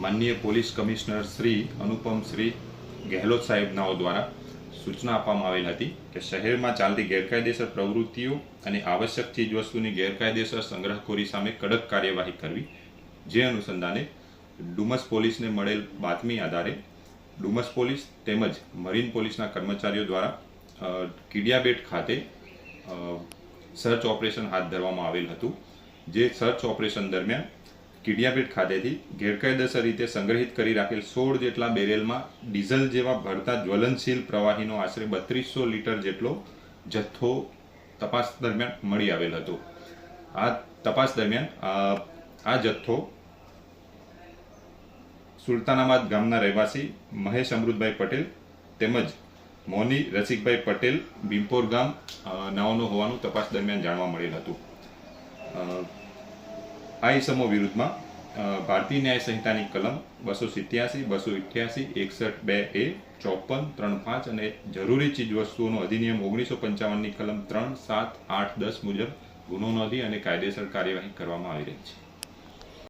માનનીય police commissioner Shri અનુપમ શ્રી ગેહલોત સાહેબનાઓ દ્વારા સૂચના આપવામાં આવેલ હતી કે શહેરમાં ચાલતી ગેરકાયદેસર પ્રવૃત્તિઓ અને આવશ્યક ચીજવસ્તુની ગેરકાયદેસર સંગ્રહખોરી સામે કડક કાર્યવાહી કરવી। જે અનુસંધાને ડુમસ પોલીસને મળેલ બાતમી આધારે ડુમસ પોલીસ તેમજ મરીન પોલીસના કર્મચારીઓ દ્વારા કીડિયાબેટ ખાતે સર્ચ ઓપરેશન હાથ ધરવામાં આવેલ હતું। જે સર્ચ ઓપરેશન દરમિયાન કીડિયાબેટ ખાતેથી ગેરકાયદેસર રીતે સંગ્રહિત કરી રાખેલ 16 જેટલા બેરેલમાં ડીઝલ જેવા ભરતા જ્વલનશીલ પ્રવાહીનો આશરે 3200 લીટર જેટલો જથ્થો તપાસ દરમિયાન મળી આવેલ હતો। આ તપાસ દરમિયાન આ જથ્થો સુલતાનાબાદ ગામના રહેવાસી મહેશ અમૃતભાઈ પટેલ તેમજ મોની રસિકભાઈ પટેલ ભીમપોર ગામ નાઓનો હોવાનું તપાસ દરમિયાન જાણવા મળેલ હતું। આ ઇસમો વિરુદ્ધમાં ભારતીય ન્યાય સંહિતાની કલમ 287, 288, 61(2)A, 54, 35 અને જરૂરી ચીજવસ્તુઓનો અધિનિયમ 1955ની કલમ 3, 7, 8, 10 મુજબ ગુનો નોંધી અને કાયદેસર કાર્યવાહી કરવામાં આવી રહી છે।